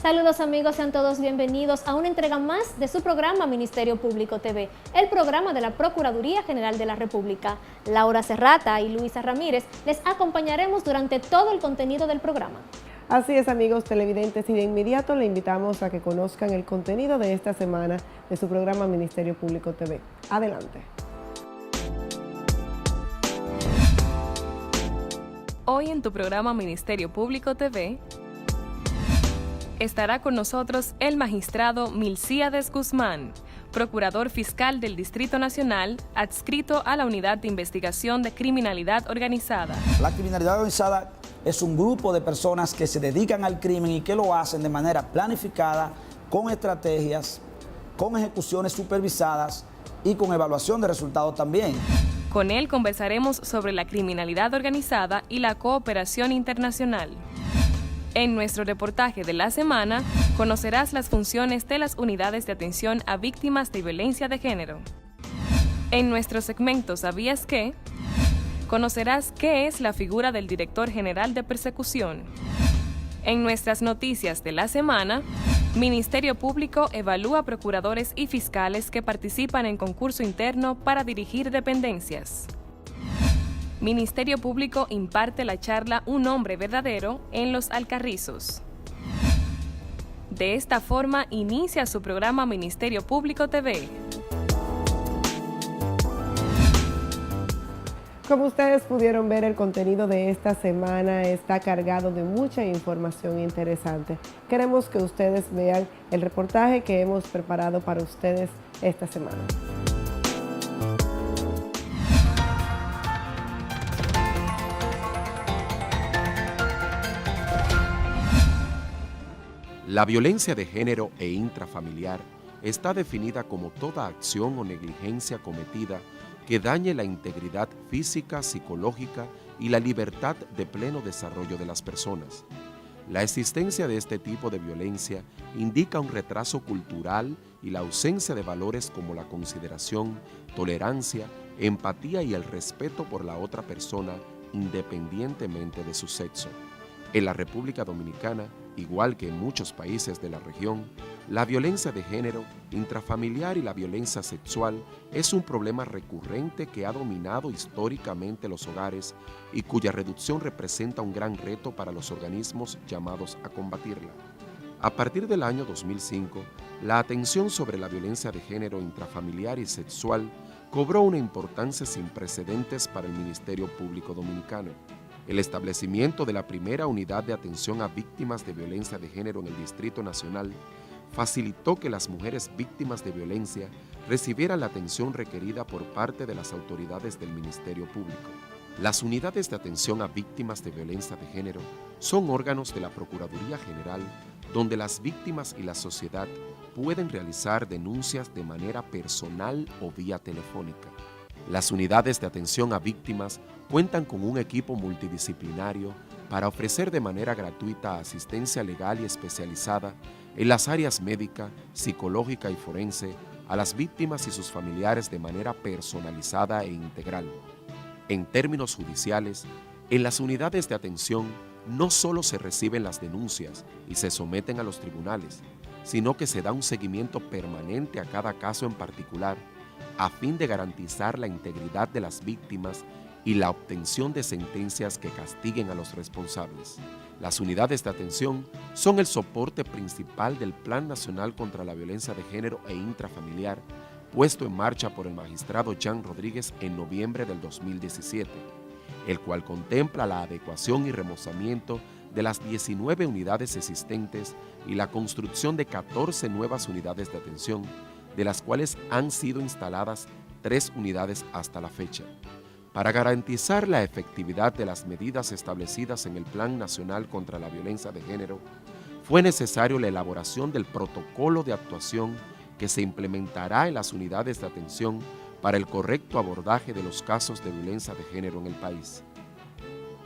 Saludos amigos, sean todos bienvenidos a una entrega más de su programa Ministerio Público TV, el programa de la Procuraduría General de la República. Laura Serrata y Luisa Ramírez les acompañaremos durante todo el contenido del programa. Así es, amigos televidentes, y de inmediato le invitamos a que conozcan el contenido de esta semana de su programa Ministerio Público TV. Adelante. Hoy en tu programa Ministerio Público TV estará con nosotros el magistrado Milcíades Guzmán, procurador fiscal del Distrito Nacional, adscrito a la Unidad de Investigación de Criminalidad Organizada. La criminalidad organizada es un grupo de personas que se dedican al crimen y que lo hacen de manera planificada, con estrategias, con ejecuciones supervisadas y con evaluación de resultados también. Con él conversaremos sobre la criminalidad organizada y la cooperación internacional. En nuestro reportaje de la semana, conocerás las funciones de las unidades de atención a víctimas de violencia de género. En nuestro segmento ¿Sabías qué?, conocerás qué es la figura del Director General de Persecución. En nuestras noticias de la semana, Ministerio Público evalúa procuradores y fiscales que participan en concurso interno para dirigir dependencias. Ministerio Público imparte la charla Un hombre verdadero en Los Alcarrizos. De esta forma inicia su programa Ministerio Público TV. Como ustedes pudieron ver, el contenido de esta semana está cargado de mucha información interesante. Queremos que ustedes vean el reportaje que hemos preparado para ustedes esta semana. La violencia de género e intrafamiliar está definida como toda acción o negligencia cometida que dañe la integridad física, psicológica y la libertad de pleno desarrollo de las personas. La existencia de este tipo de violencia indica un retraso cultural y la ausencia de valores como la consideración, tolerancia, empatía y el respeto por la otra persona independientemente de su sexo. En la República Dominicana, igual que en muchos países de la región, la violencia de género, intrafamiliar y la violencia sexual es un problema recurrente que ha dominado históricamente los hogares y cuya reducción representa un gran reto para los organismos llamados a combatirla. A partir del año 2005, la atención sobre la violencia de género intrafamiliar y sexual cobró una importancia sin precedentes para el Ministerio Público Dominicano. El establecimiento de la primera unidad de atención a víctimas de violencia de género en el Distrito Nacional facilitó que las mujeres víctimas de violencia recibieran la atención requerida por parte de las autoridades del Ministerio Público. Las unidades de atención a víctimas de violencia de género son órganos de la Procuraduría General donde las víctimas y la sociedad pueden realizar denuncias de manera personal o vía telefónica. Las unidades de atención a víctimas cuentan con un equipo multidisciplinario para ofrecer de manera gratuita asistencia legal y especializada en las áreas médica, psicológica y forense a las víctimas y sus familiares de manera personalizada e integral. En términos judiciales, en las unidades de atención no solo se reciben las denuncias y se someten a los tribunales, sino que se da un seguimiento permanente a cada caso en particular a fin de garantizar la integridad de las víctimas y la obtención de sentencias que castiguen a los responsables. Las unidades de atención son el soporte principal del Plan Nacional contra la Violencia de Género e Intrafamiliar, puesto en marcha por el magistrado Jan Rodríguez en noviembre del 2017, el cual contempla la adecuación y remozamiento de las 19 unidades existentes y la construcción de 14 nuevas unidades de atención, de las cuales han sido instaladas 3 unidades hasta la fecha. Para garantizar la efectividad de las medidas establecidas en el Plan Nacional contra la Violencia de Género, fue necesario la elaboración del protocolo de actuación que se implementará en las unidades de atención para el correcto abordaje de los casos de violencia de género en el país.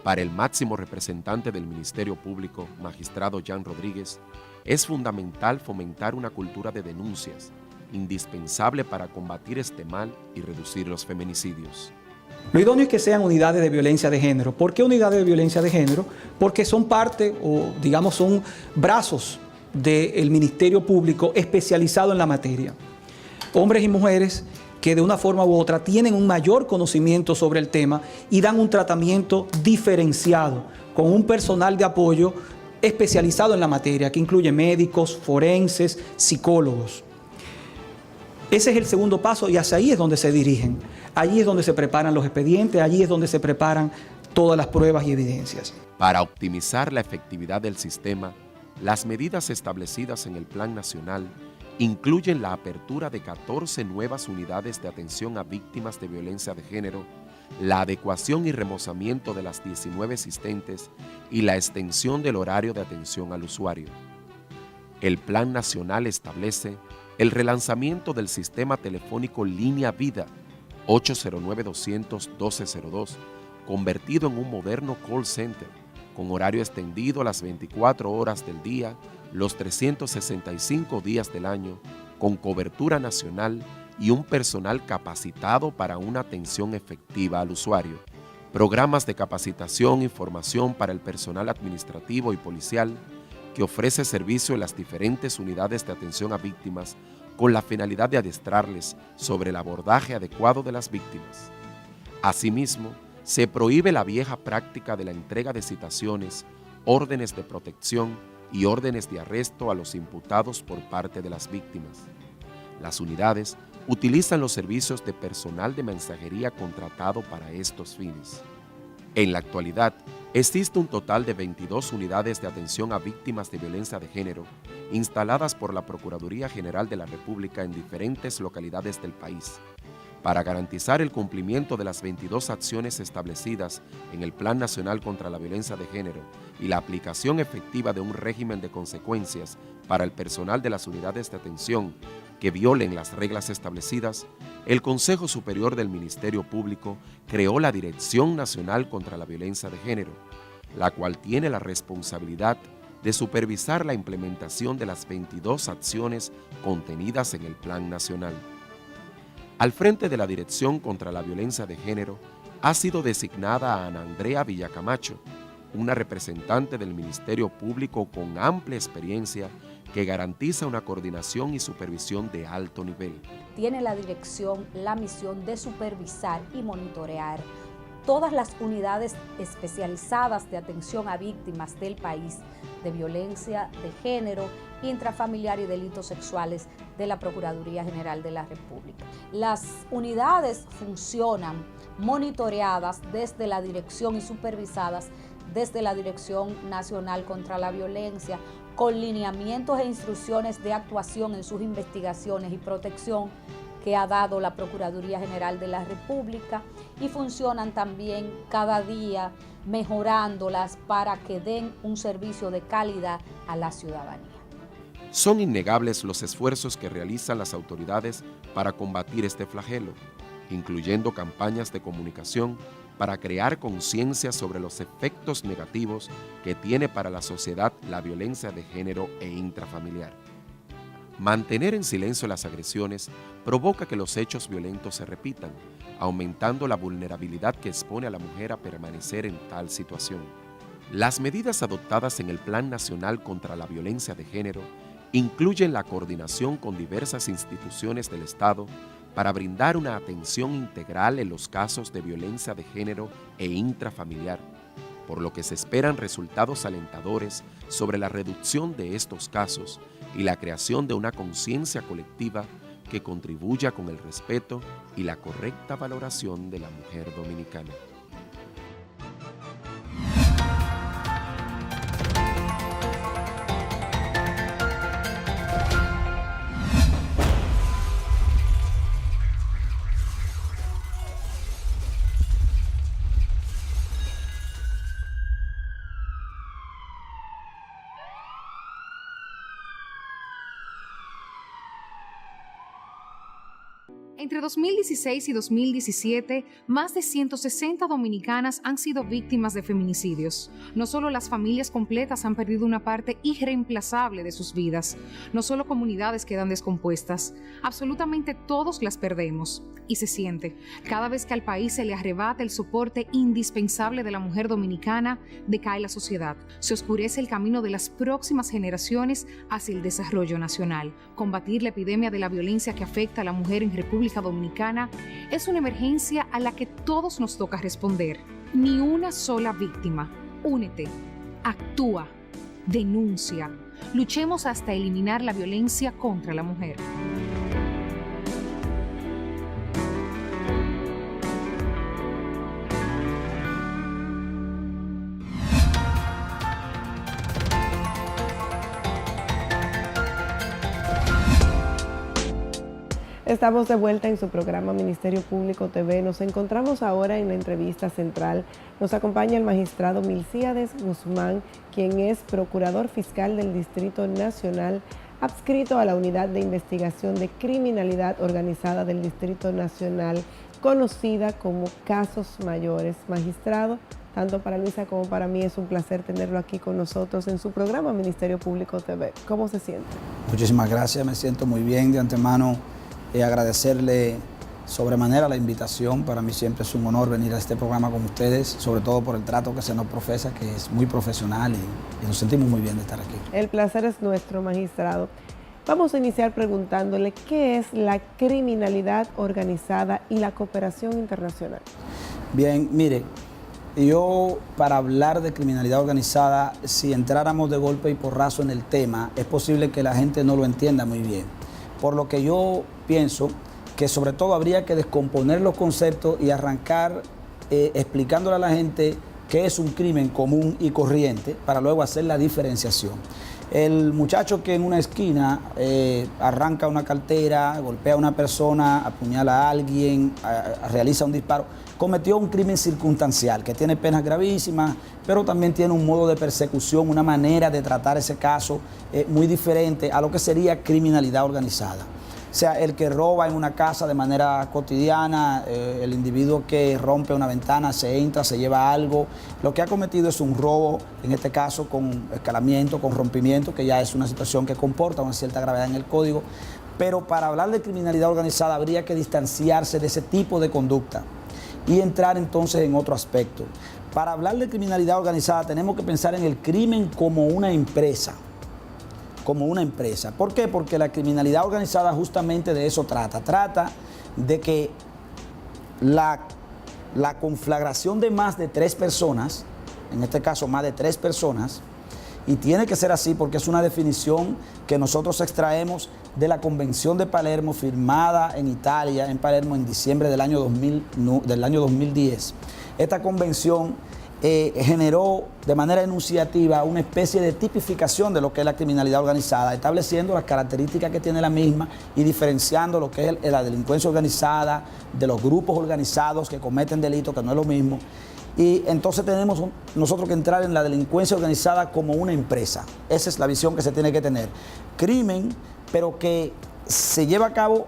Para el máximo representante del Ministerio Público, magistrado Jan Rodríguez, es fundamental fomentar una cultura de denuncias, indispensable para combatir este mal y reducir los feminicidios. Lo idóneo es que sean unidades de violencia de género. ¿Por qué unidades de violencia de género? Porque son parte o digamos son brazos del Ministerio Público especializado en la materia. Hombres y mujeres que de una forma u otra tienen un mayor conocimiento sobre el tema y dan un tratamiento diferenciado con un personal de apoyo especializado en la materia, que incluye médicos, forenses, psicólogos. Ese es el segundo paso y hacia ahí es donde se dirigen. Allí es donde se preparan los expedientes, allí es donde se preparan todas las pruebas y evidencias. Para optimizar la efectividad del sistema, las medidas establecidas en el Plan Nacional incluyen la apertura de 14 nuevas unidades de atención a víctimas de violencia de género, la adecuación y remozamiento de las 19 existentes y la extensión del horario de atención al usuario. El Plan Nacional establece el relanzamiento del sistema telefónico Línea Vida 809-200-1202, convertido en un moderno call center con horario extendido a las 24 horas del día, los 365 días del año, con cobertura nacional y un personal capacitado para una atención efectiva al usuario. Programas de capacitación y formación para el personal administrativo y policial que ofrece servicio en las diferentes unidades de atención a víctimas con la finalidad de adiestrarles sobre el abordaje adecuado de las víctimas. Asimismo, se prohíbe la vieja práctica de la entrega de citaciones, órdenes de protección y órdenes de arresto a los imputados por parte de las víctimas. Las unidades utilizan los servicios de personal de mensajería contratado para estos fines. En la actualidad, existe un total de 22 unidades de atención a víctimas de violencia de género instaladas por la Procuraduría General de la República en diferentes localidades del país. Para garantizar el cumplimiento de las 22 acciones establecidas en el Plan Nacional contra la Violencia de Género y la aplicación efectiva de un régimen de consecuencias para el personal de las unidades de atención que violen las reglas establecidas, el Consejo Superior del Ministerio Público creó la Dirección Nacional contra la Violencia de Género, la cual tiene la responsabilidad de supervisar la implementación de las 22 acciones contenidas en el Plan Nacional. Al frente de la Dirección contra la Violencia de Género ha sido designada a Ana Andrea Villacamacho, una representante del Ministerio Público con amplia experiencia que garantiza una coordinación y supervisión de alto nivel. Tiene la dirección la misión de supervisar y monitorear todas las unidades especializadas de atención a víctimas del país de violencia de género, intrafamiliar y delitos sexuales de la Procuraduría General de la República. Las unidades funcionan monitoreadas desde la dirección y supervisadas desde la Dirección Nacional contra la Violencia, con lineamientos e instrucciones de actuación en sus investigaciones y protección que ha dado la Procuraduría General de la República, y funcionan también cada día mejorándolas para que den un servicio de calidad a la ciudadanía. Son innegables los esfuerzos que realizan las autoridades para combatir este flagelo, incluyendo campañas de comunicación para crear conciencia sobre los efectos negativos que tiene para la sociedad la violencia de género e intrafamiliar. Mantener en silencio las agresiones provoca que los hechos violentos se repitan, aumentando la vulnerabilidad que expone a la mujer a permanecer en tal situación. Las medidas adoptadas en el Plan Nacional contra la Violencia de Género incluyen la coordinación con diversas instituciones del Estado para brindar una atención integral en los casos de violencia de género e intrafamiliar, por lo que se esperan resultados alentadores sobre la reducción de estos casos y la creación de una conciencia colectiva que contribuya con el respeto y la correcta valoración de la mujer dominicana. Entre 2016 y 2017, más de 160 dominicanas han sido víctimas de feminicidios. No solo las familias completas han perdido una parte irreemplazable de sus vidas, no solo comunidades quedan descompuestas, absolutamente todos las perdemos. Y se siente, cada vez que al país se le arrebata el soporte indispensable de la mujer dominicana, decae la sociedad, se oscurece el camino de las próximas generaciones hacia el desarrollo nacional. Combatir la epidemia de la violencia que afecta a la mujer en República Dominicana es una emergencia a la que todos nos toca responder. Ni una sola víctima. Únete, actúa, denuncia. Luchemos hasta eliminar la violencia contra la mujer. Estamos de vuelta en su programa Ministerio Público TV. Nos encontramos ahora en la entrevista central. Nos acompaña el magistrado Milcíades Guzmán, quien es procurador fiscal del Distrito Nacional, adscrito a la Unidad de Investigación de Criminalidad Organizada del Distrito Nacional, conocida como Casos Mayores. Magistrado, tanto para Luisa como para mí es un placer tenerlo aquí con nosotros en su programa Ministerio Público TV. ¿Cómo se siente? Muchísimas gracias, me siento muy bien. De antemano, agradecerle sobremanera la invitación. Para mí siempre es un honor venir a este programa con ustedes, sobre todo por el trato que se nos profesa, que es muy profesional y nos sentimos muy bien de estar aquí. El placer es nuestro, magistrado. Vamos a iniciar preguntándole qué es la criminalidad organizada y la cooperación internacional. Bien, mire, yo para hablar de criminalidad organizada, si entráramos de golpe y porrazo en el tema, es posible que la gente no lo entienda muy bien. Por lo que yo pienso que sobre todo habría que descomponer los conceptos y arrancar explicándole a la gente qué es un crimen común y corriente para luego hacer la diferenciación. El muchacho que en una esquina arranca una cartera, golpea a una persona, apuñala a alguien, realiza un disparo, cometió un crimen circunstancial que tiene penas gravísimas, pero también tiene un modo de persecución, una manera de tratar ese caso muy diferente a lo que sería criminalidad organizada. O sea, el que roba en una casa de manera cotidiana, el individuo que rompe una ventana, se entra, se lleva algo, lo que ha cometido es un robo, en este caso con escalamiento, con rompimiento, que ya es una situación que comporta una cierta gravedad en el código. Pero para hablar de criminalidad organizada habría que distanciarse de ese tipo de conducta y entrar entonces en otro aspecto. Para hablar de criminalidad organizada tenemos que pensar en el crimen como una empresa. Como una empresa. ¿Por qué? Porque la criminalidad organizada justamente de eso trata. Trata de que la conflagración de más de 3 personas, en este caso más de 3 personas, y tiene que ser así porque es una definición que nosotros extraemos de la Convención de Palermo firmada en Italia, en Palermo, en diciembre del año 2010. Esta convención generó de manera enunciativa una especie de tipificación de lo que es la criminalidad organizada, estableciendo las características que tiene la misma y diferenciando lo que es la delincuencia organizada de los grupos organizados que cometen delitos, que no es lo mismo. Y entonces tenemos nosotros que entrar en la delincuencia organizada como una empresa. Esa es la visión que se tiene que tener. Crimen, pero que se lleva a cabo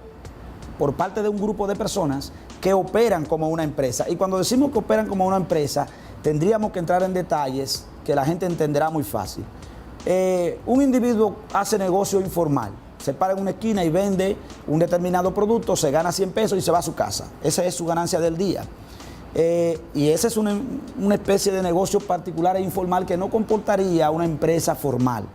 por parte de un grupo de personas que operan como una empresa. Y cuando decimos que operan como una empresa, tendríamos que entrar en detalles que la gente entenderá muy fácil. Un individuo hace negocio informal, se para en una esquina y vende un determinado producto, se gana 100 pesos y se va a su casa. Esa es su ganancia del día. Y esa es una especie de negocio particular e informal que no comportaría una empresa formal.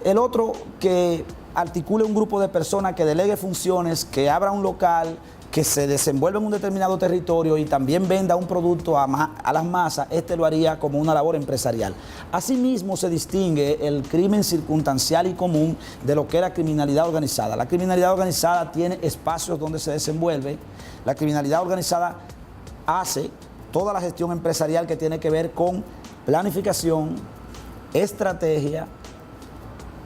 El otro, que articule un grupo de personas, que delegue funciones, que abra un local, que se desenvuelva en un determinado territorio y también venda un producto a las masas, este lo haría como una labor empresarial. Asimismo se distingue el crimen circunstancial y común de lo que es la criminalidad organizada. La criminalidad organizada tiene espacios donde se desenvuelve. La criminalidad organizada hace toda la gestión empresarial que tiene que ver con planificación, estrategia,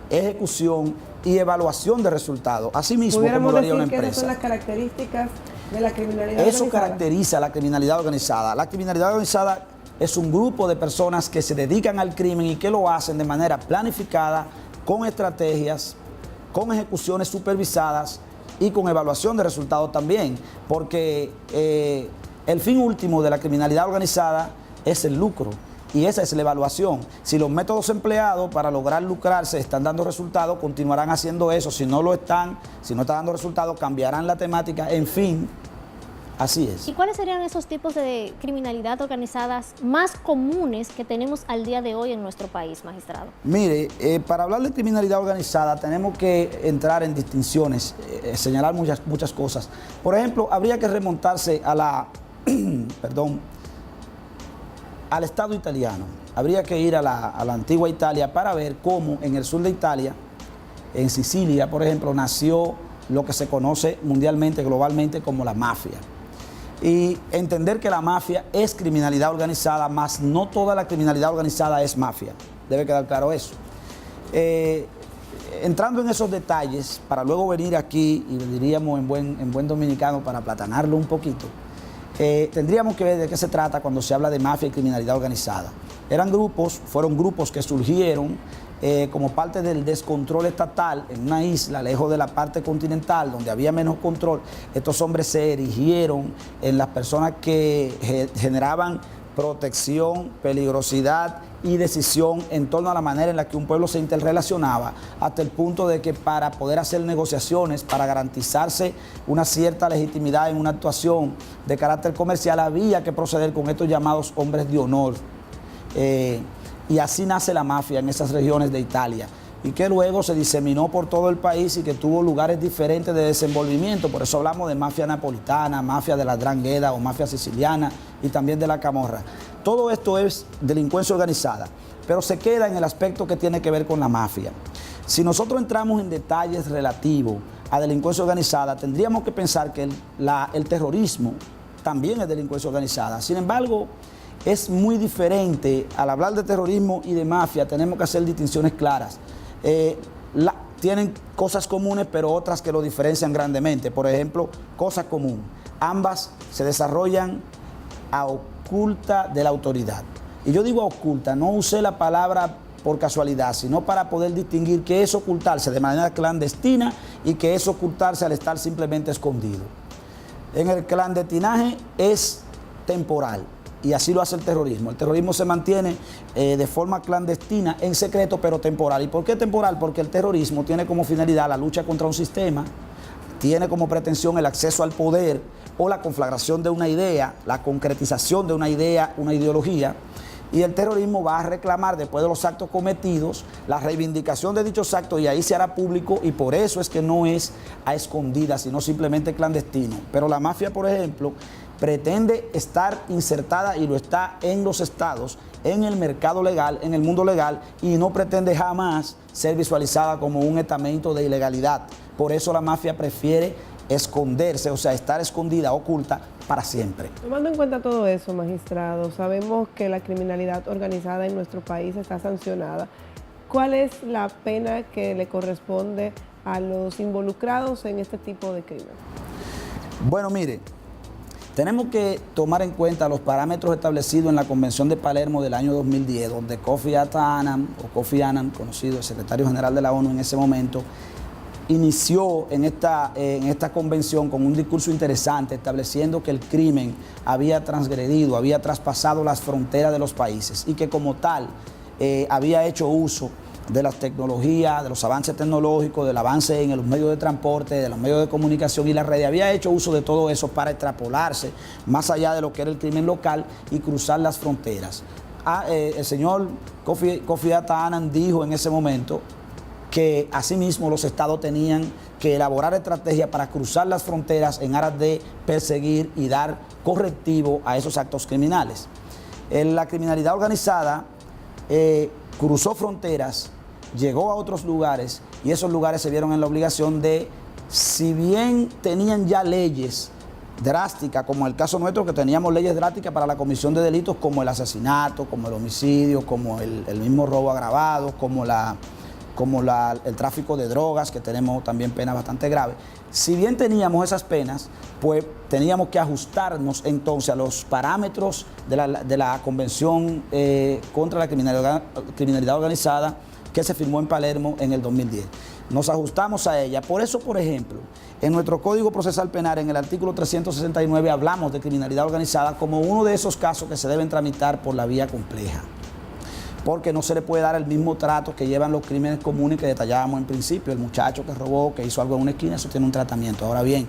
ejecución y evaluación de resultados. Asimismo, como lo haría una empresa. ¿Esas son las características de la criminalidad organizada? Eso caracteriza a la criminalidad organizada. La criminalidad organizada es un grupo de personas que se dedican al crimen y que lo hacen de manera planificada, con estrategias, con ejecuciones supervisadas y con evaluación de resultados también, porque el fin último de la criminalidad organizada es el lucro. Y esa es la evaluación. Si los métodos empleados para lograr lucrarse están dando resultados, continuarán haciendo eso. Si no están dando resultados, cambiarán la temática. En fin, así es. ¿Y cuáles serían esos tipos de criminalidad organizadas más comunes que tenemos al día de hoy en nuestro país, magistrado? Mire, para hablar de criminalidad organizada tenemos que entrar en distinciones, señalar muchas cosas. Por ejemplo, habría que remontarse a al Estado italiano. Habría que ir a la antigua Italia para ver cómo en el sur de Italia, en Sicilia, por ejemplo, nació lo que se conoce mundialmente, globalmente, como la mafia. Y entender que la mafia es criminalidad organizada, más no toda la criminalidad organizada es mafia. Debe quedar claro eso. Entrando en esos detalles, para luego venir aquí, y diríamos en buen dominicano, para aplatanarlo un poquito, tendríamos que ver de qué se trata cuando se habla de mafia y criminalidad organizada. Fueron grupos que surgieron como parte del descontrol estatal en una isla lejos de la parte continental donde había menos control. Estos hombres se erigieron en las personas que generaban protección, peligrosidad y decisión en torno a la manera en la que un pueblo se interrelacionaba, hasta el punto de que para poder hacer negociaciones, para garantizarse una cierta legitimidad en una actuación de carácter comercial, había que proceder con estos llamados hombres de honor. Y así nace la mafia en esas regiones de Italia, y que luego se diseminó por todo el país y que tuvo lugares diferentes de desenvolvimiento. Por eso hablamos de mafia napolitana, mafia de la Drangheta o mafia siciliana, y también de la Camorra. Todo esto es delincuencia organizada, pero se queda en el aspecto que tiene que ver con la mafia. Si nosotros entramos en detalles relativos a delincuencia organizada, tendríamos que pensar que el terrorismo también es delincuencia organizada. Sin embargo, es muy diferente. Al hablar de terrorismo y de mafia, tenemos que hacer distinciones claras. Tienen cosas comunes, pero otras que lo diferencian grandemente. Por ejemplo, cosa común. Ambas se desarrollan a oculta de la autoridad. Y yo digo oculta, no usé la palabra por casualidad, sino para poder distinguir qué es ocultarse de manera clandestina y qué es ocultarse al estar simplemente escondido. En el clandestinaje es temporal. Y así lo hace el terrorismo. El terrorismo se mantiene de forma clandestina, en secreto, pero temporal. ¿Y por qué temporal? Porque el terrorismo tiene como finalidad la lucha contra un sistema, tiene como pretensión el acceso al poder o la conflagración de una idea, la concretización de una idea, una ideología. Y el terrorismo va a reclamar, después de los actos cometidos, la reivindicación de dichos actos, y ahí se hará público, y por eso es que no es a escondidas, sino simplemente clandestino. Pero la mafia, por ejemplo, pretende estar insertada, y lo está en los estados, en el mercado legal, en el mundo legal, y no pretende jamás ser visualizada como un estamento de ilegalidad. Por eso la mafia prefiere esconderse, o sea, estar escondida, oculta, para siempre. Tomando en cuenta todo eso, magistrado, sabemos que la criminalidad organizada en nuestro país está sancionada. ¿Cuál es la pena que le corresponde a los involucrados en este tipo de crimen? Bueno, mire, tenemos que tomar en cuenta los parámetros establecidos en la Convención de Palermo del año 2010, donde Kofi Annan, conocido el secretario general de la ONU en ese momento, inició en esta convención con un discurso interesante, estableciendo que el crimen había transgredido, había traspasado las fronteras de los países, y que como tal había hecho uso de las tecnologías, de los avances tecnológicos, del avance en los medios de transporte, de los medios de comunicación y las redes. Había hecho uso de todo eso para extrapolarse más allá de lo que era el crimen local y cruzar las fronteras. El señor Kofi Annan dijo en ese momento que asimismo los estados tenían que elaborar estrategias para cruzar las fronteras en aras de perseguir y dar correctivo a esos actos criminales. La criminalidad organizada cruzó fronteras, llegó a otros lugares, y esos lugares se vieron en la obligación de, si bien tenían ya leyes drásticas, como en el caso nuestro, que teníamos leyes drásticas para la comisión de delitos como el asesinato, como el homicidio, como el mismo robo agravado, como el tráfico de drogas, que tenemos también penas bastante graves. Si bien teníamos esas penas, pues teníamos que ajustarnos entonces a los parámetros de la Convención contra la criminalidad organizada, que se firmó en Palermo en el 2010. nos ajustamos a ella. Por eso, por ejemplo, en nuestro Código Procesal Penal, en el artículo 369, hablamos de criminalidad organizada como uno de esos casos que se deben tramitar por la vía compleja, porque no se le puede dar el mismo trato que llevan los crímenes comunes que detallábamos en principio. El muchacho que robó, que hizo algo en una esquina, eso tiene un tratamiento. Ahora bien,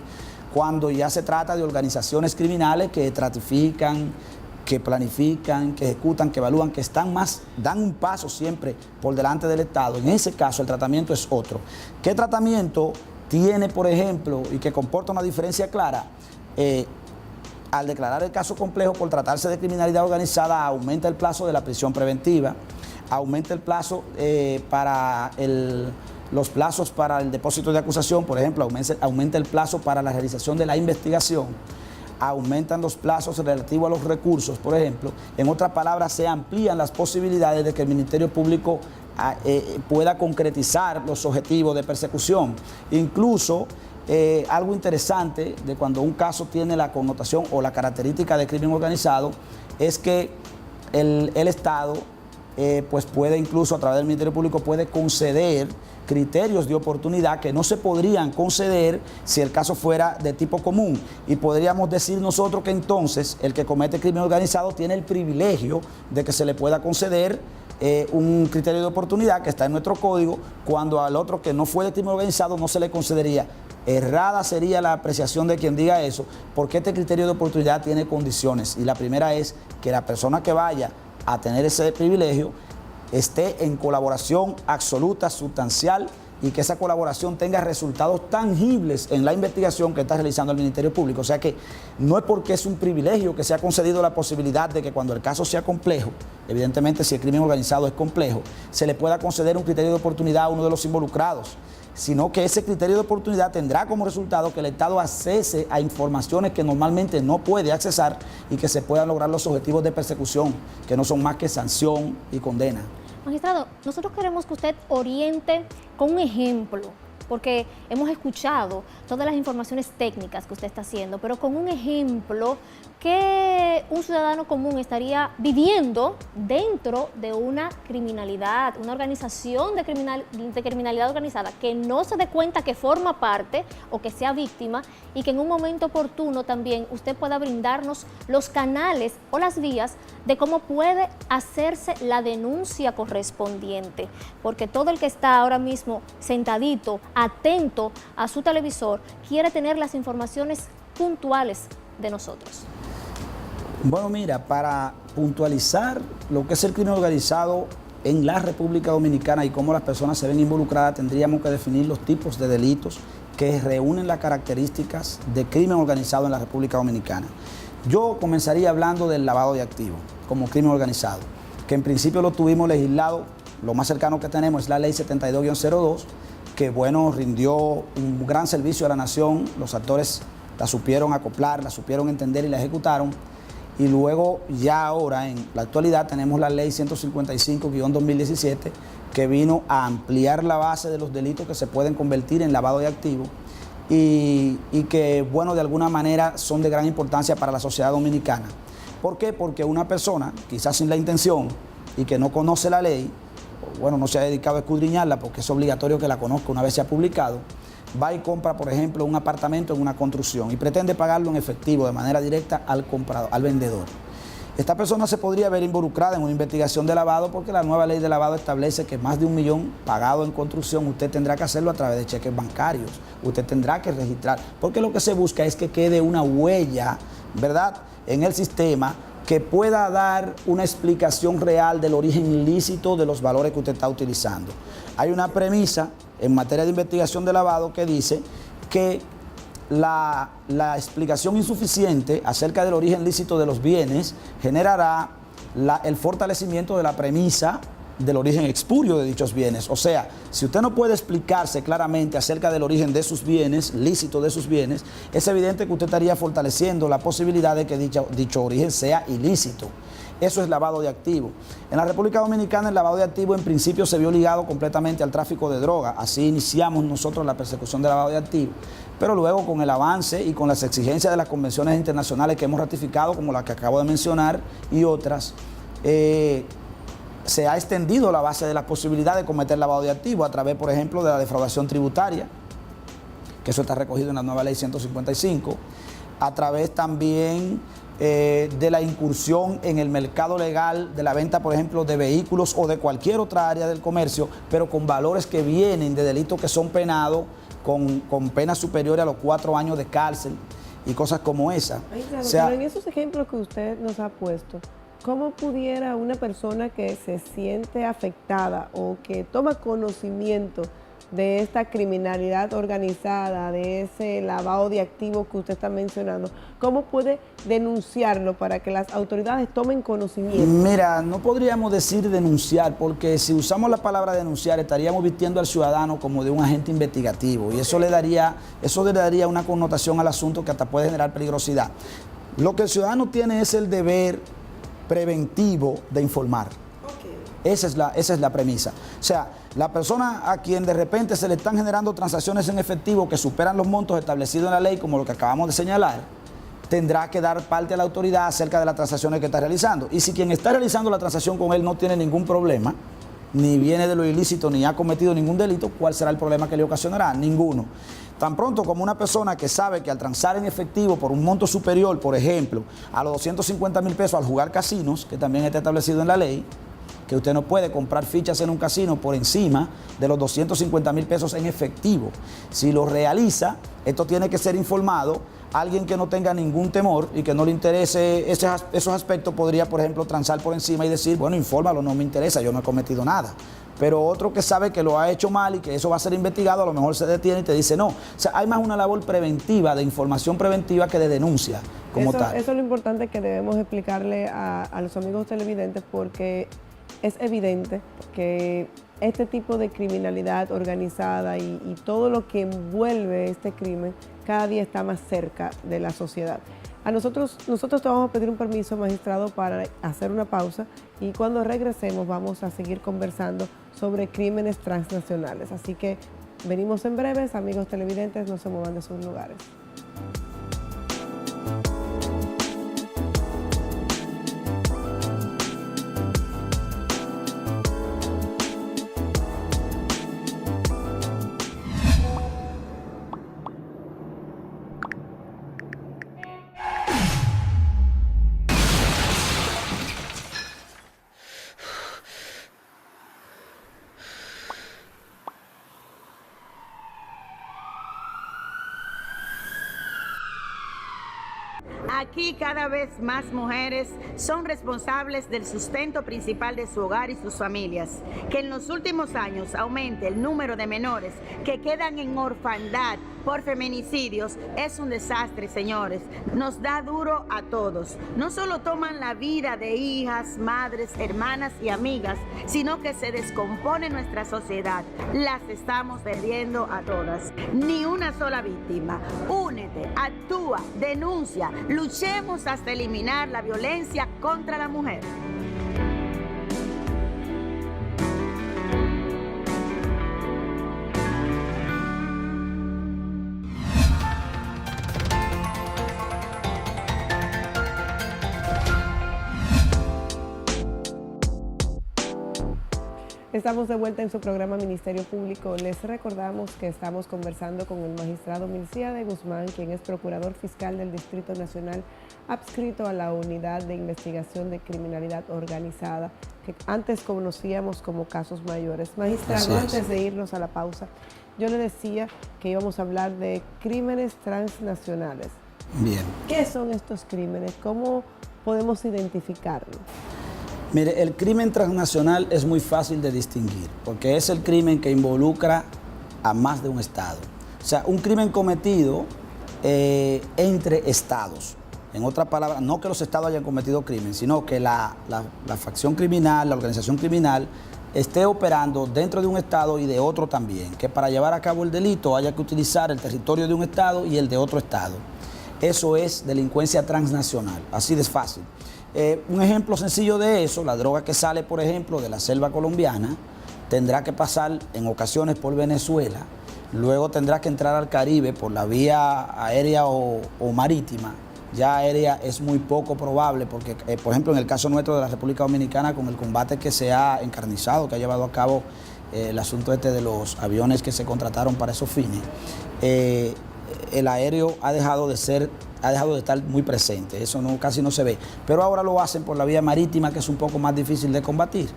cuando ya se trata de organizaciones criminales que estratifican, que planifican, que ejecutan, que evalúan, que dan un paso siempre por delante del Estado, en ese caso el tratamiento es otro. ¿Qué tratamiento tiene, por ejemplo, y que comporta una diferencia clara? Al declarar el caso complejo por tratarse de criminalidad organizada, aumenta el plazo de la prisión preventiva, aumenta el plazo los plazos para el depósito de acusación, por ejemplo, aumenta el plazo para la realización de la investigación, aumentan los plazos relativos a los recursos, por ejemplo. En otras palabras, se amplían las posibilidades de que el Ministerio Público pueda concretizar los objetivos de persecución. Incluso, algo interesante de cuando un caso tiene la connotación o la característica de crimen organizado es que el Estado pues puede incluso a través del Ministerio Público puede conceder criterios de oportunidad que no se podrían conceder si el caso fuera de tipo común, y podríamos decir nosotros que entonces el que comete crimen organizado tiene el privilegio de que se le pueda conceder un criterio de oportunidad que está en nuestro código, cuando al otro que no fue de crimen organizado no se le concedería. Errada sería la apreciación de quien diga eso, porque este criterio de oportunidad tiene condiciones, y la primera es que la persona que vaya a tener ese privilegio esté en colaboración absoluta, sustancial, y que esa colaboración tenga resultados tangibles en la investigación que está realizando el Ministerio Público. O sea que no es porque es un privilegio que se ha concedido la posibilidad de que cuando el caso sea complejo, evidentemente si el crimen organizado es complejo, se le pueda conceder un criterio de oportunidad a uno de los involucrados, sino que ese criterio de oportunidad tendrá como resultado que el Estado accese a informaciones que normalmente no puede accesar y que se puedan lograr los objetivos de persecución, que no son más que sanción y condena. Magistrado, nosotros queremos que usted oriente con un ejemplo, porque hemos escuchado todas las informaciones técnicas que usted está haciendo, pero con un ejemplo que un ciudadano común estaría viviendo dentro de una criminalidad, una organización de criminalidad organizada, que no se dé cuenta que forma parte o que sea víctima, y que en un momento oportuno también usted pueda brindarnos los canales o las vías de cómo puede hacerse la denuncia correspondiente, porque todo el que está ahora mismo sentadito, atento a su televisor, quiere tener las informaciones puntuales de nosotros. Bueno, mira, para puntualizar lo que es el crimen organizado en la República Dominicana y cómo las personas se ven involucradas, tendríamos que definir los tipos de delitos que reúnen las características de crimen organizado en la República Dominicana. Yo comenzaría hablando del lavado de activos como crimen organizado, que en principio lo tuvimos legislado, lo más cercano que tenemos es la ley 72-02, que bueno, rindió un gran servicio a la nación, los actores la supieron acoplar, la supieron entender y la ejecutaron. Y luego ya ahora en la actualidad tenemos la ley 155-2017 que vino a ampliar la base de los delitos que se pueden convertir en lavado de activos y que bueno, de alguna manera son de gran importancia para la sociedad dominicana. ¿Por qué? Porque una persona, quizás sin la intención y que no conoce la ley, bueno, no se ha dedicado a escudriñarla porque es obligatorio que la conozca una vez se ha publicado, va y compra, por ejemplo, un apartamento en una construcción y pretende pagarlo en efectivo de manera directa al comprador, al vendedor. Esta persona se podría ver involucrada en una investigación de lavado, porque la nueva ley de lavado establece que más de 1 millón pagado en construcción usted tendrá que hacerlo a través de cheques bancarios, usted tendrá que registrar, porque lo que se busca es que quede una huella, ¿verdad?, en el sistema que pueda dar una explicación real del origen ilícito de los valores que usted está utilizando. Hay una premisa en materia de investigación de lavado que dice que la explicación insuficiente acerca del origen lícito de los bienes generará el fortalecimiento de la premisa del origen expurio de dichos bienes. O sea, si usted no puede explicarse claramente acerca del origen de sus bienes, lícito de sus bienes, es evidente que usted estaría fortaleciendo la posibilidad de que dicho origen sea ilícito. Eso es lavado de activos. En la República Dominicana el lavado de activos en principio se vio ligado completamente al tráfico de droga. Así iniciamos nosotros la persecución del lavado de activos. Pero luego, con el avance y con las exigencias de las convenciones internacionales que hemos ratificado, como la que acabo de mencionar y otras, se ha extendido la base de la posibilidad de cometer lavado de activos a través, por ejemplo, de la defraudación tributaria, que eso está recogido en la nueva ley 155, a través también de la incursión en el mercado legal de la venta, por ejemplo, de vehículos o de cualquier otra área del comercio, pero con valores que vienen de delitos que son penados con penas superiores a los 4 años de cárcel y cosas como esa. Claro, pero en esos ejemplos que usted nos ha puesto, ¿cómo pudiera una persona que se siente afectada o que toma conocimiento de esta criminalidad organizada, de ese lavado de activos que usted está mencionando, cómo puede denunciarlo para que las autoridades tomen conocimiento? Mira, no podríamos decir denunciar, porque si usamos la palabra denunciar estaríamos vistiendo al ciudadano como de un agente investigativo y eso le daría una connotación al asunto que hasta puede generar peligrosidad. Lo que el ciudadano tiene es el deber preventivo de informar. Esa es la premisa. O sea, la persona a quien de repente se le están generando transacciones en efectivo que superan los montos establecidos en la ley, como lo que acabamos de señalar, tendrá que dar parte a la autoridad acerca de las transacciones que está realizando. Y si quien está realizando la transacción con él no tiene ningún problema, ni viene de lo ilícito, ni ha cometido ningún delito, ¿cuál será el problema que le ocasionará? Ninguno. Tan pronto como una persona que sabe que al transar en efectivo por un monto superior, por ejemplo, a los 250,000 pesos al jugar casinos, que también está establecido en la ley, que usted no puede comprar fichas en un casino por encima de los 250,000 pesos en efectivo. Si lo realiza, esto tiene que ser informado. Alguien que no tenga ningún temor y que no le interese esos aspectos podría, por ejemplo, transar por encima y decir, bueno, infórmalo, no me interesa, yo no he cometido nada. Pero otro que sabe que lo ha hecho mal y que eso va a ser investigado, a lo mejor se detiene y te dice no. O sea, hay más una labor preventiva, de información preventiva que de denuncia como tal. Eso es lo importante que debemos explicarle a los amigos televidentes, porque es evidente que este tipo de criminalidad organizada y todo lo que envuelve este crimen cada día está más cerca de la sociedad. Nosotros te vamos a pedir un permiso, magistrado, para hacer una pausa y cuando regresemos vamos a seguir conversando sobre crímenes transnacionales. Así que venimos en breves, amigos televidentes, no se muevan de sus lugares. Aquí cada vez más mujeres son responsables del sustento principal de su hogar y sus familias. Que en los últimos años aumente el número de menores que quedan en orfandad por feminicidios es un desastre, señores. Nos da duro a todos. No solo toman la vida de hijas, madres, hermanas y amigas, sino que se descompone nuestra sociedad. Las estamos perdiendo a todas. Ni una sola víctima. Únete, actúa, denuncia. Luchemos hasta eliminar la violencia contra la mujer. Estamos de vuelta en su programa Ministerio Público. Les recordamos que estamos conversando con el magistrado Milcía Guzmán, quien es procurador fiscal del Distrito Nacional, adscrito a la Unidad de Investigación de Criminalidad Organizada, que antes conocíamos como casos mayores. Magistrado, antes de irnos a la pausa, yo le decía que íbamos a hablar de crímenes transnacionales. Bien. ¿Qué son estos crímenes? ¿Cómo podemos identificarlos? Mire, el crimen transnacional es muy fácil de distinguir, porque es el crimen que involucra a más de un estado. O sea, un crimen cometido entre estados. En otras palabras, no que los estados hayan cometido crimen, sino que la facción criminal, la organización criminal, esté operando dentro de un estado y de otro también. Que para llevar a cabo el delito haya que utilizar el territorio de un estado y el de otro estado. Eso es delincuencia transnacional, así de fácil. Un ejemplo sencillo de eso, la droga que sale, por ejemplo, de la selva colombiana, tendrá que pasar en ocasiones por Venezuela, luego tendrá que entrar al Caribe por la vía aérea o marítima, ya aérea es muy poco probable, porque, por ejemplo, en el caso nuestro de la República Dominicana, con el combate que se ha encarnizado, que ha llevado a cabo el asunto de los aviones que se contrataron para esos fines, el aéreo ha dejado de estar muy presente, eso casi no se ve, pero ahora lo hacen por la vía marítima, que es un poco más difícil de combatir.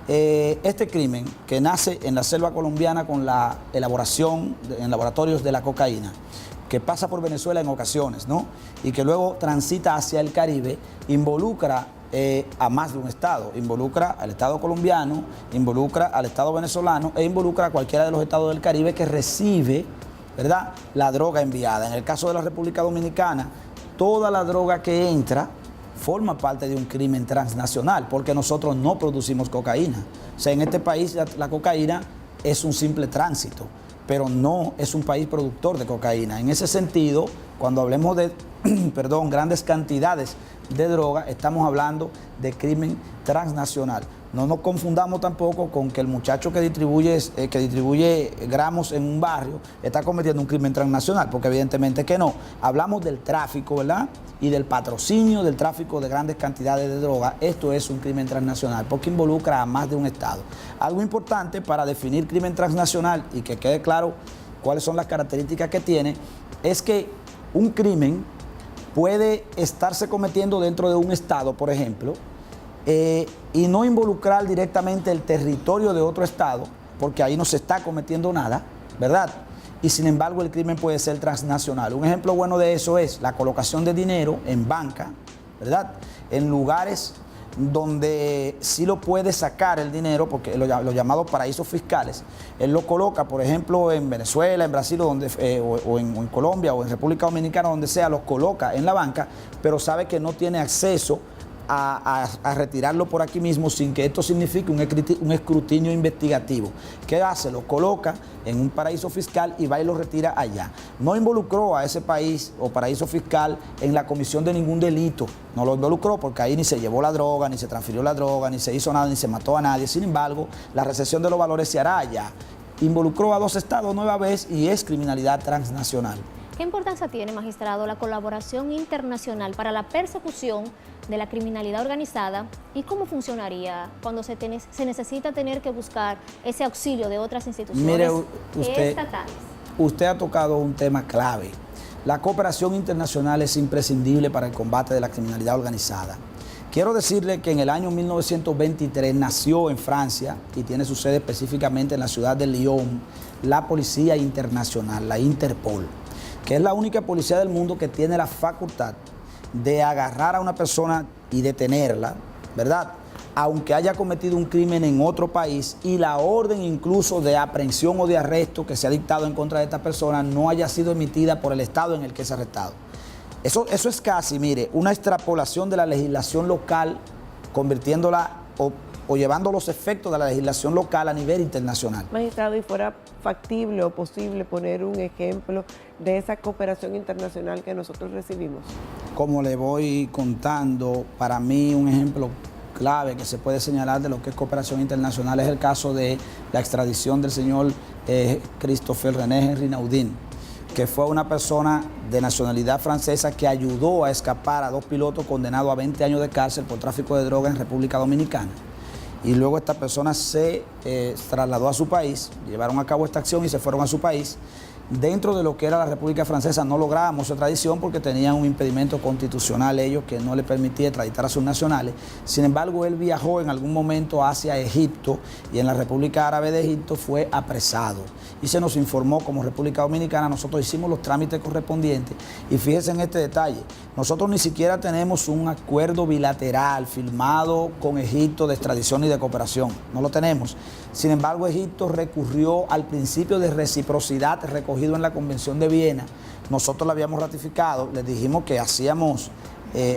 Este crimen, que nace en la selva colombiana con la elaboración en laboratorios de la cocaína, que pasa por Venezuela en ocasiones, ¿no? Y que luego transita hacia el Caribe, involucra a más de un estado, involucra al estado colombiano, involucra al estado venezolano e involucra a cualquiera de los estados del Caribe que recibe, ¿verdad?, la droga enviada. En el caso de la República Dominicana, toda la droga que entra forma parte de un crimen transnacional, porque nosotros no producimos cocaína. O sea, en este país la cocaína es un simple tránsito, pero no es un país productor de cocaína. En ese sentido, cuando hablemos de grandes cantidades de droga, estamos hablando de crimen transnacional. No nos confundamos tampoco con que el muchacho que distribuye gramos en un barrio está cometiendo un crimen transnacional, porque evidentemente que no. Hablamos del tráfico, ¿verdad?, y del patrocinio del tráfico de grandes cantidades de droga. Esto es un crimen transnacional porque involucra a más de un estado. Algo importante para definir crimen transnacional y que quede claro cuáles son las características que tiene, es que un crimen puede estarse cometiendo dentro de un estado, por ejemplo, y no involucrar directamente el territorio de otro estado, porque ahí no se está cometiendo nada, ¿verdad? Y sin embargo el crimen puede ser transnacional. Un ejemplo bueno de eso es la colocación de dinero en banca, ¿verdad?, en lugares donde sí lo puede sacar el dinero, porque los llamados paraísos fiscales. Él lo coloca, por ejemplo, en Venezuela, en Brasil, o en Colombia, o en República Dominicana, donde sea, los coloca en la banca, pero sabe que no tiene acceso a retirarlo por aquí mismo sin que esto signifique un escrutinio investigativo. ¿Qué hace? Lo coloca en un paraíso fiscal y va y lo retira allá. No involucró a ese país o paraíso fiscal en la comisión de ningún delito. No lo involucró porque ahí ni se llevó la droga, ni se transfirió la droga, ni se hizo nada, ni se mató a nadie. Sin embargo, la recepción de los valores se hará allá. Involucró a 2 estados nueva vez y es criminalidad transnacional. ¿Qué importancia tiene, magistrado, la colaboración internacional para la persecución de la criminalidad organizada y cómo funcionaría cuando se necesita tener que buscar ese auxilio de otras instituciones estatales? Usted ha tocado un tema clave. La cooperación internacional es imprescindible para el combate de la criminalidad organizada. Quiero decirle que en el año 1923 nació en Francia y tiene su sede específicamente en la ciudad de Lyon la Policía Internacional, la Interpol, que es la única policía del mundo que tiene la facultad de agarrar a una persona y detenerla, ¿verdad?, aunque haya cometido un crimen en otro país y la orden incluso de aprehensión o de arresto que se ha dictado en contra de esta persona no haya sido emitida por el estado en el que es arrestado. Eso es casi, mire, una extrapolación de la legislación local, convirtiéndola o llevando los efectos de la legislación local a nivel internacional. Magistrado, ¿y fuera factible o posible poner un ejemplo de esa cooperación internacional que nosotros recibimos? Como le voy contando, para mí un ejemplo clave que se puede señalar de lo que es cooperación internacional es el caso de la extradición del señor Christopher René Henry Naudin, que fue una persona de nacionalidad francesa que ayudó a escapar a 2 pilotos condenados a 20 años de cárcel por tráfico de droga en República Dominicana. Y luego esta persona se trasladó a su país, llevaron a cabo esta acción y se fueron a su país. Dentro de lo que era la República Francesa no lográbamos su extradición porque tenían un impedimento constitucional ellos que no le permitía extraditar a sus nacionales. Sin embargo, él viajó en algún momento hacia Egipto y en la República Árabe de Egipto fue apresado. Y se nos informó como República Dominicana, nosotros hicimos los trámites correspondientes. Y fíjense en este detalle, nosotros ni siquiera tenemos un acuerdo bilateral firmado con Egipto de extradición y de cooperación, no lo tenemos. Sin embargo, Egipto recurrió al principio de reciprocidad recogido en la Convención de Viena. Nosotros lo habíamos ratificado, les dijimos que hacíamos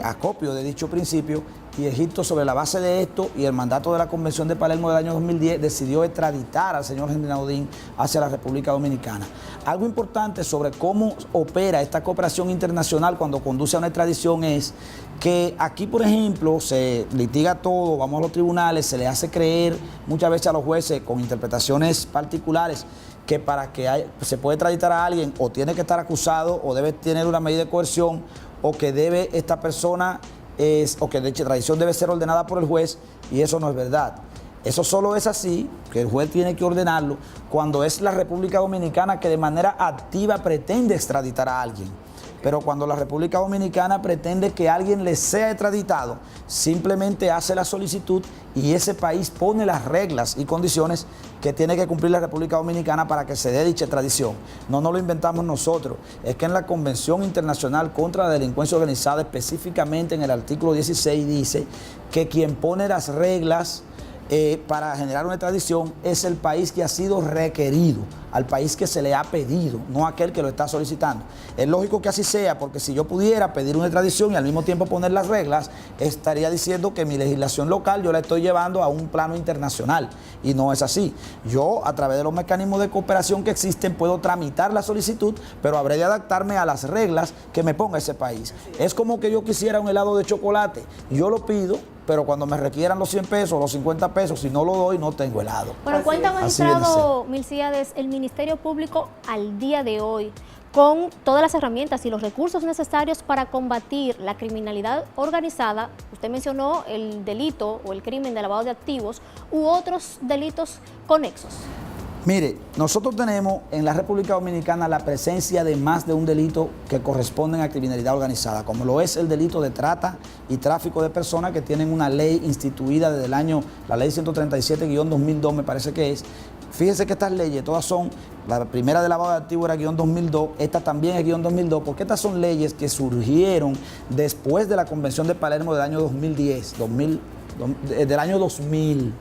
acopio de dicho principio y Egipto, sobre la base de esto y el mandato de la Convención de Palermo del año 2010, decidió extraditar al señor Henry Naudin hacia la República Dominicana. Algo importante sobre cómo opera esta cooperación internacional cuando conduce a una extradición es que aquí, por ejemplo, se litiga todo, vamos a los tribunales, se le hace creer muchas veces a los jueces con interpretaciones particulares que para que se puede extraditar a alguien o tiene que estar acusado o debe tener una medida de coerción o que debe esta persona, o que de extradición debe ser ordenada por el juez, y eso no es verdad. Eso solo es así, que el juez tiene que ordenarlo, cuando es la República Dominicana que de manera activa pretende extraditar a alguien. Pero cuando la República Dominicana pretende que alguien le sea extraditado, simplemente hace la solicitud y ese país pone las reglas y condiciones que tiene que cumplir la República Dominicana para que se dé dicha extradición. No nos lo inventamos nosotros, es que en la Convención Internacional contra la Delincuencia Organizada, específicamente en el artículo 16, dice que quien pone las reglas para generar una extradición es el país que ha sido requerido, al país que se le ha pedido, no aquel que lo está solicitando. Es lógico que así sea, porque si yo pudiera pedir una extradición y al mismo tiempo poner las reglas, estaría diciendo que mi legislación local yo la estoy llevando a un plano internacional, y no es así. Yo, a través de los mecanismos de cooperación que existen, puedo tramitar la solicitud, pero habré de adaptarme a las reglas que me ponga ese país. Es como que yo quisiera un helado de chocolate, yo lo pido, pero cuando me requieran los 100 pesos, los 50 pesos, si no lo doy, no tengo helado. Bueno, cuenta, magistrado Milcíades, el Ministerio Público al día de hoy, con todas las herramientas y los recursos necesarios para combatir la criminalidad organizada. Usted mencionó el delito o el crimen de lavado de activos u otros delitos conexos. Mire, nosotros tenemos en la República Dominicana la presencia de más de un delito que corresponden a criminalidad organizada, como lo es el delito de trata y tráfico de personas, que tienen una ley instituida desde el año, la ley 137-2002 me parece que es. Fíjense que estas leyes todas son, la primera de lavado de activos era _2002, esta también es _2002, porque estas son leyes que surgieron después de la Convención de Palermo del año 2010, del año 2000.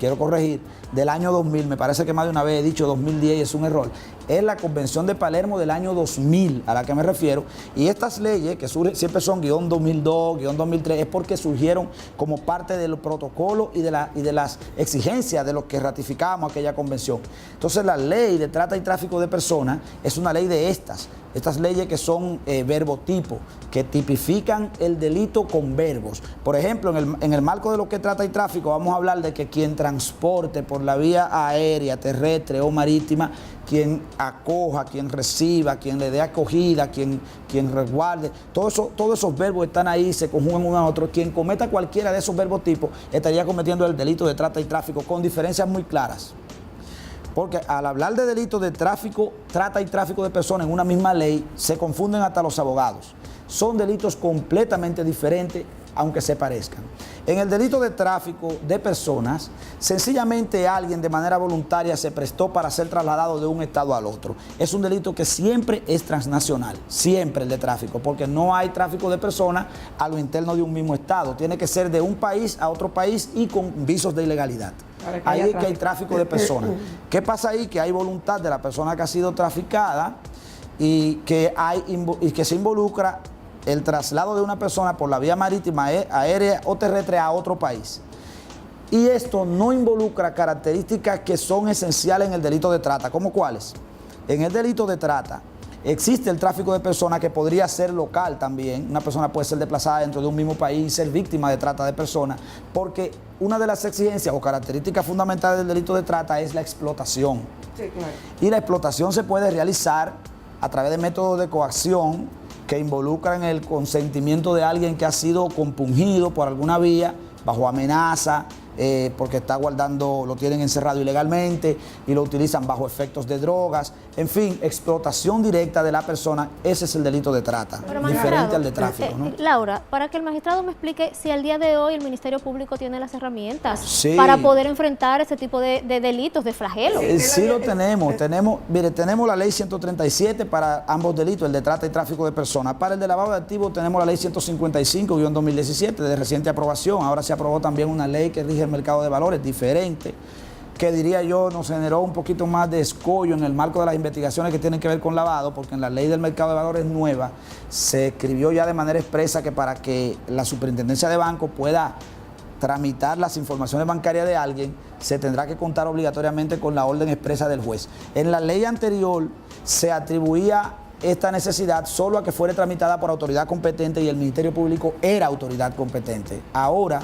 Quiero corregir, del año 2000, me parece que más de una vez he dicho 2010 y es un error. Es la Convención de Palermo del año 2000 a la que me refiero, y estas leyes que siempre son _2002, _2003, es porque surgieron como parte del protocolo y de las exigencias de los que ratificábamos aquella convención. Entonces la ley de trata y tráfico de personas es una ley de estas leyes que son verbotipo, que tipifican el delito con verbos. Por ejemplo, en el marco de lo que es trata y tráfico, vamos a hablar de que quien transporte por la vía aérea, terrestre o marítima, quien acoja, quien reciba, quien le dé acogida, quien resguarde, todos esos verbos están ahí, se conjugan uno a otro. Quien cometa cualquiera de esos verbotipos estaría cometiendo el delito de trata y tráfico, con diferencias muy claras. Porque al hablar de delitos de tráfico, trata y tráfico de personas en una misma ley, se confunden hasta los abogados. Son delitos completamente diferentes, aunque se parezcan. En el delito de tráfico de personas, sencillamente alguien de manera voluntaria se prestó para ser trasladado de un estado al otro. Es un delito que siempre es transnacional, siempre el de tráfico, porque no hay tráfico de personas a lo interno de un mismo estado. Tiene que ser de un país a otro país y con visos de ilegalidad. Ahí es que hay tráfico de personas. ¿Qué pasa ahí? Que hay voluntad de la persona que ha sido traficada y que se involucra el traslado de una persona por la vía marítima, aérea o terrestre a otro país. Y esto no involucra características que son esenciales en el delito de trata. ¿Cómo cuáles? En el delito de trata existe el tráfico de personas que podría ser local también. Una persona puede ser desplazada dentro de un mismo país y ser víctima de trata de personas, porque una de las exigencias o características fundamentales del delito de trata es la explotación. Sí, claro. Y la explotación se puede realizar a través de métodos de coacción que involucran el consentimiento de alguien que ha sido compungido por alguna vía, bajo amenaza, porque está guardando, lo tienen encerrado ilegalmente y lo utilizan bajo efectos de drogas. En fin, explotación directa de la persona, ese es el delito de trata, diferente al de tráfico, ¿no? Laura, para que el magistrado me explique si al día de hoy el Ministerio Público tiene las herramientas para poder enfrentar ese tipo de delitos, de flagelos. Sí lo tenemos. Mire, tenemos la ley 137 para ambos delitos, el de trata y tráfico de personas. Para el de lavado de activos tenemos la ley 155-2017 de reciente aprobación. Ahora se aprobó también una ley que rige el mercado de valores diferente, que diría yo nos generó un poquito más de escollo en el marco de las investigaciones que tienen que ver con lavado, porque en la ley del mercado de valores nueva se escribió ya de manera expresa que para que la superintendencia de banco pueda tramitar las informaciones bancarias de alguien, se tendrá que contar obligatoriamente con la orden expresa del juez. En la ley anterior se atribuía esta necesidad solo a que fuera tramitada por autoridad competente y el Ministerio Público era autoridad competente. Ahora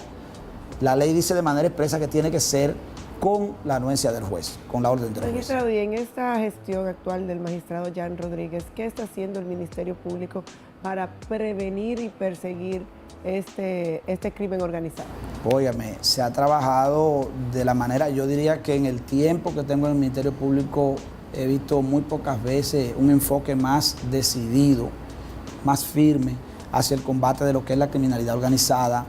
la ley dice de manera expresa que tiene que ser con la anuencia del juez, con la orden del juez. Magistrado, y en esta gestión actual del magistrado Jan Rodríguez, ¿qué está haciendo el Ministerio Público para prevenir y perseguir este crimen organizado? Óyame, se ha trabajado de la manera, yo diría que en el tiempo que tengo en el Ministerio Público he visto muy pocas veces un enfoque más decidido, más firme hacia el combate de lo que es la criminalidad organizada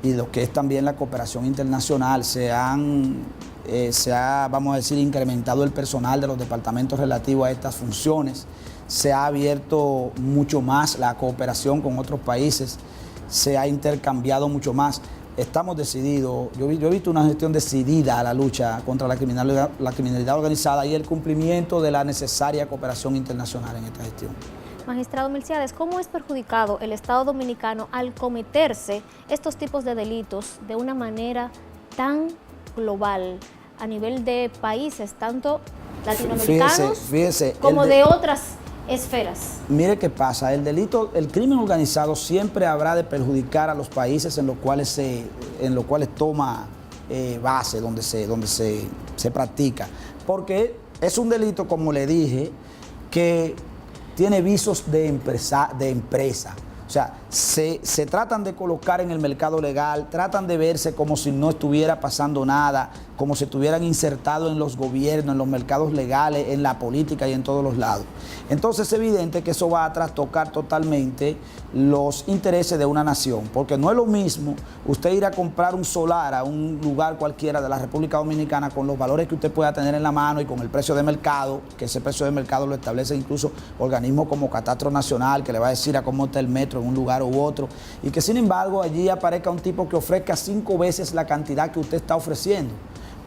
y lo que es también la cooperación internacional. Se ha, vamos a decir, incrementado el personal de los departamentos relativos a estas funciones. Se ha abierto mucho más la cooperación con otros países, se ha intercambiado mucho más. Estamos decididos, yo he visto una gestión decidida a la lucha contra la criminalidad organizada y el cumplimiento de la necesaria cooperación internacional en esta gestión. Magistrado Melciades, ¿cómo es perjudicado el Estado Dominicano al cometerse estos tipos de delitos de una manera tan global a nivel de países, tanto latinoamericanos fíjese, como de otras esferas? Mire qué pasa, el crimen organizado siempre habrá de perjudicar a los países en los cuales toma base, donde se practica, porque es un delito, como le dije, que tiene visos de empresa. O sea, se tratan de colocar en el mercado legal, tratan de verse como si no estuviera pasando nada, como si estuvieran insertados en los gobiernos, en los mercados legales, en la política y en todos los lados. Entonces es evidente que eso va a trastocar totalmente los intereses de una nación, porque no es lo mismo usted ir a comprar un solar a un lugar cualquiera de la República Dominicana con los valores que usted pueda tener en la mano y con el precio de mercado, que ese precio de mercado lo establece incluso organismos como Catastro Nacional, que le va a decir a cómo está el metro en un lugar u otro, y que sin embargo allí aparezca un tipo que ofrezca 5 veces la cantidad que usted está ofreciendo,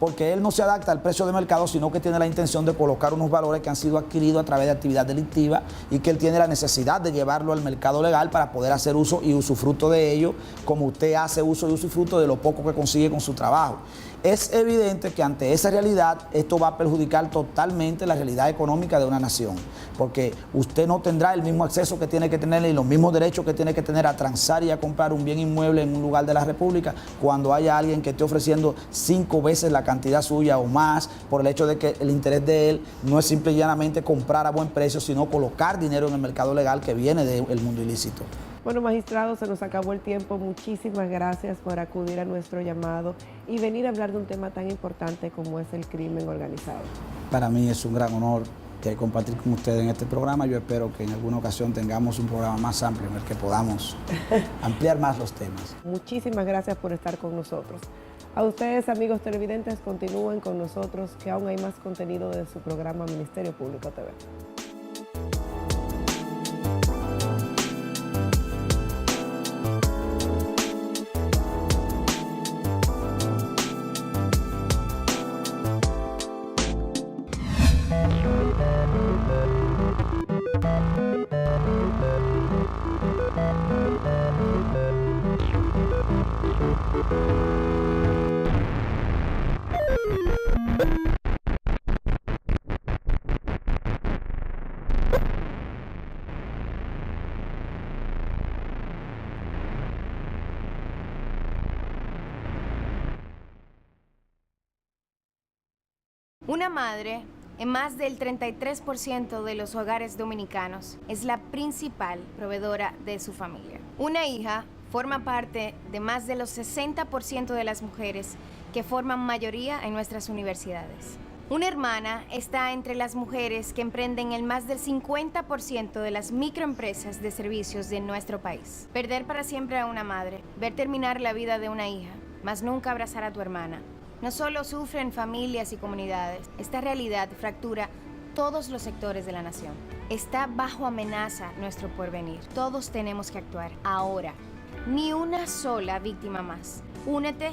porque él no se adapta al precio de mercado, sino que tiene la intención de colocar unos valores que han sido adquiridos a través de actividad delictiva y que él tiene la necesidad de llevarlo al mercado legal para poder hacer uso y usufructo de ello, como usted hace uso y usufructo de lo poco que consigue con su trabajo. Es evidente que ante esa realidad esto va a perjudicar totalmente la realidad económica de una nación, porque usted no tendrá el mismo acceso que tiene que tener y los mismos derechos que tiene que tener a transar y a comprar un bien inmueble en un lugar de la República cuando haya alguien que esté ofreciendo 5 veces la cantidad suya o más, por el hecho de que el interés de él no es simple y llanamente comprar a buen precio, sino colocar dinero en el mercado legal que viene del mundo ilícito. Bueno, magistrado, se nos acabó el tiempo. Muchísimas gracias por acudir a nuestro llamado y venir a hablar de un tema tan importante como es el crimen organizado. Para mí es un gran honor compartir con ustedes en este programa. Yo espero que en alguna ocasión tengamos un programa más amplio en el que podamos ampliar más los temas. Muchísimas gracias por estar con nosotros. A ustedes, amigos televidentes, continúen con nosotros, que aún hay más contenido de su programa Ministerio Público TV. Una madre, en más del 33% de los hogares dominicanos, es la principal proveedora de su familia. Una hija forma parte de más de los 60% de las mujeres que forman mayoría en nuestras universidades. Una hermana está entre las mujeres que emprenden el más del 50% de las microempresas de servicios de nuestro país. Perder para siempre a una madre, ver terminar la vida de una hija, mas nunca abrazar a tu hermana. No solo sufren familias y comunidades, esta realidad fractura todos los sectores de la nación. Está bajo amenaza nuestro porvenir. Todos tenemos que actuar ahora. Ni una sola víctima más. Únete,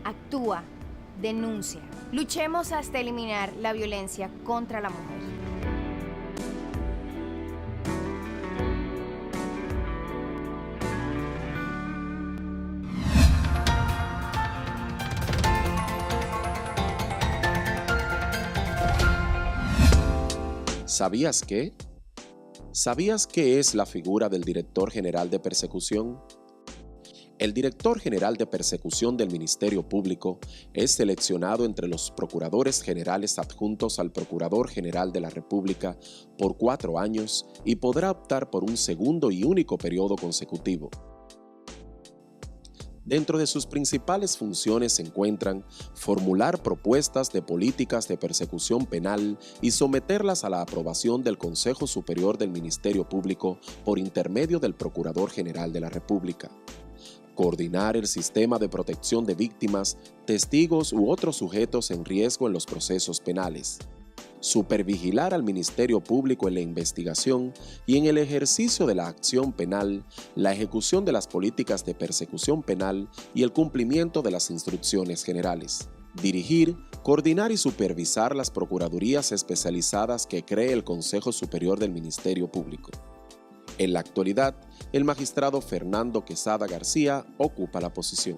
actúa, denuncia. Luchemos hasta eliminar la violencia contra la mujer. ¿Sabías qué? ¿Sabías qué es la figura del Director General de Persecución? El director general de persecución del Ministerio Público es seleccionado entre los procuradores generales adjuntos al Procurador General de la República por 4 años y podrá optar por un segundo y único periodo consecutivo. Dentro de sus principales funciones se encuentran formular propuestas de políticas de persecución penal y someterlas a la aprobación del Consejo Superior del Ministerio Público por intermedio del Procurador General de la República. Coordinar el sistema de protección de víctimas, testigos u otros sujetos en riesgo en los procesos penales. Supervigilar al Ministerio Público en la investigación y en el ejercicio de la acción penal, la ejecución de las políticas de persecución penal y el cumplimiento de las instrucciones generales. Dirigir, coordinar y supervisar las procuradurías especializadas que cree el Consejo Superior del Ministerio Público. En la actualidad, el magistrado Fernando Quesada García ocupa la posición.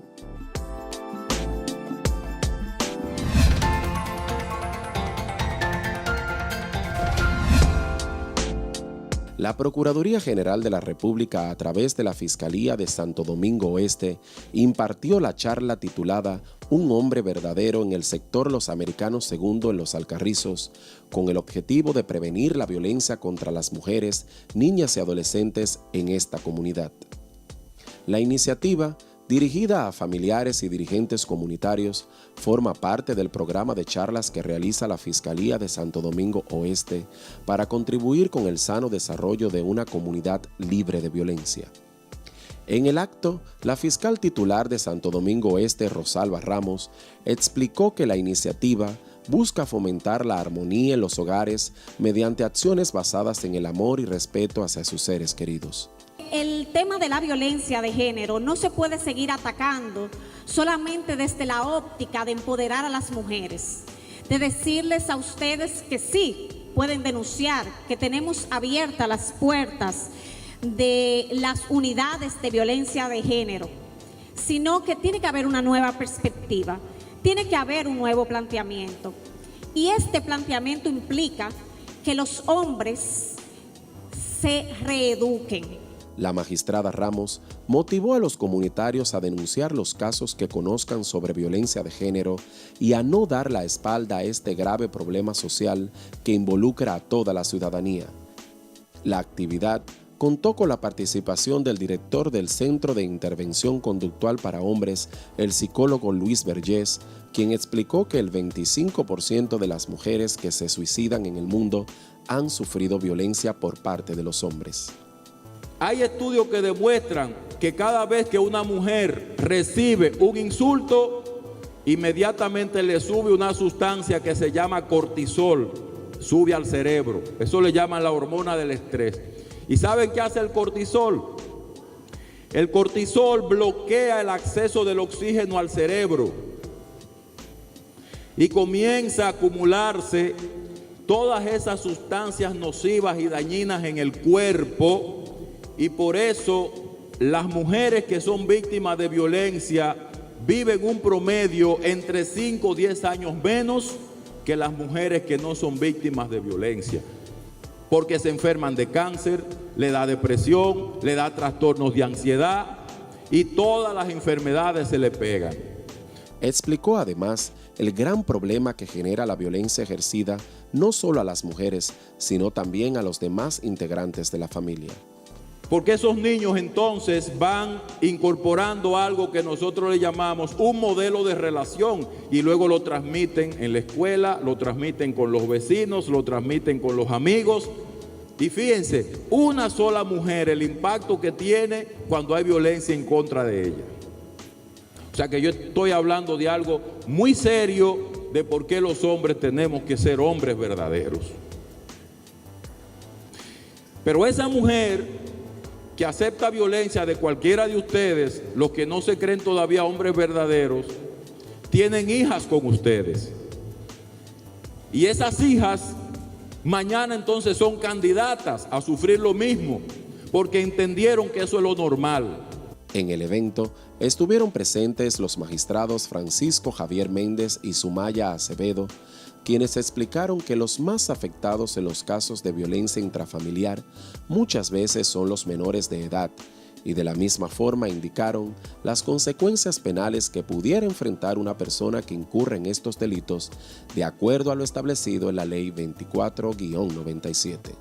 La Procuraduría General de la República, a través de la Fiscalía de Santo Domingo Oeste, impartió la charla titulada Un hombre verdadero en el sector Los Americanos II en Los Alcarrizos, con el objetivo de prevenir la violencia contra las mujeres, niñas y adolescentes en esta comunidad. La iniciativa, dirigida a familiares y dirigentes comunitarios, forma parte del programa de charlas que realiza la Fiscalía de Santo Domingo Oeste para contribuir con el sano desarrollo de una comunidad libre de violencia. En el acto, la fiscal titular de Santo Domingo Oeste, Rosalba Ramos, explicó que la iniciativa busca fomentar la armonía en los hogares mediante acciones basadas en el amor y respeto hacia sus seres queridos. El tema de la violencia de género no se puede seguir atacando solamente desde la óptica de empoderar a las mujeres, de decirles a ustedes que sí, pueden denunciar, que tenemos abiertas las puertas de las unidades de violencia de género, sino que tiene que haber una nueva perspectiva, tiene que haber un nuevo planteamiento. Y este planteamiento implica que los hombres se reeduquen. La magistrada Ramos motivó a los comunitarios a denunciar los casos que conozcan sobre violencia de género y a no dar la espalda a este grave problema social que involucra a toda la ciudadanía. La actividad contó con la participación del director del Centro de Intervención Conductual para Hombres, el psicólogo Luis Vergés, quien explicó que el 25% de las mujeres que se suicidan en el mundo han sufrido violencia por parte de los hombres. Hay estudios que demuestran que cada vez que una mujer recibe un insulto, inmediatamente le sube una sustancia que se llama cortisol, sube al cerebro. Eso le llaman la hormona del estrés. ¿Y saben qué hace el cortisol? El cortisol bloquea el acceso del oxígeno al cerebro y comienza a acumularse todas esas sustancias nocivas y dañinas en el cuerpo. Y por eso las mujeres que son víctimas de violencia viven un promedio entre 5 o 10 años menos que las mujeres que no son víctimas de violencia, porque se enferman de cáncer, le da depresión, le da trastornos de ansiedad y todas las enfermedades se le pegan. Explicó además el gran problema que genera la violencia ejercida no solo a las mujeres, sino también a los demás integrantes de la familia. Porque esos niños entonces van incorporando algo que nosotros le llamamos un modelo de relación y luego lo transmiten en la escuela, lo transmiten con los vecinos, lo transmiten con los amigos. Y fíjense, una sola mujer, el impacto que tiene cuando hay violencia en contra de ella. O sea que yo estoy hablando de algo muy serio de por qué los hombres tenemos que ser hombres verdaderos. Pero esa mujer que acepta violencia de cualquiera de ustedes, los que no se creen todavía hombres verdaderos, tienen hijas con ustedes. Y esas hijas mañana entonces son candidatas a sufrir lo mismo, porque entendieron que eso es lo normal. En el evento estuvieron presentes los magistrados Francisco Javier Méndez y Sumaya Acevedo, quienes explicaron que los más afectados en los casos de violencia intrafamiliar muchas veces son los menores de edad y de la misma forma indicaron las consecuencias penales que pudiera enfrentar una persona que incurre en estos delitos de acuerdo a lo establecido en la Ley 24-97.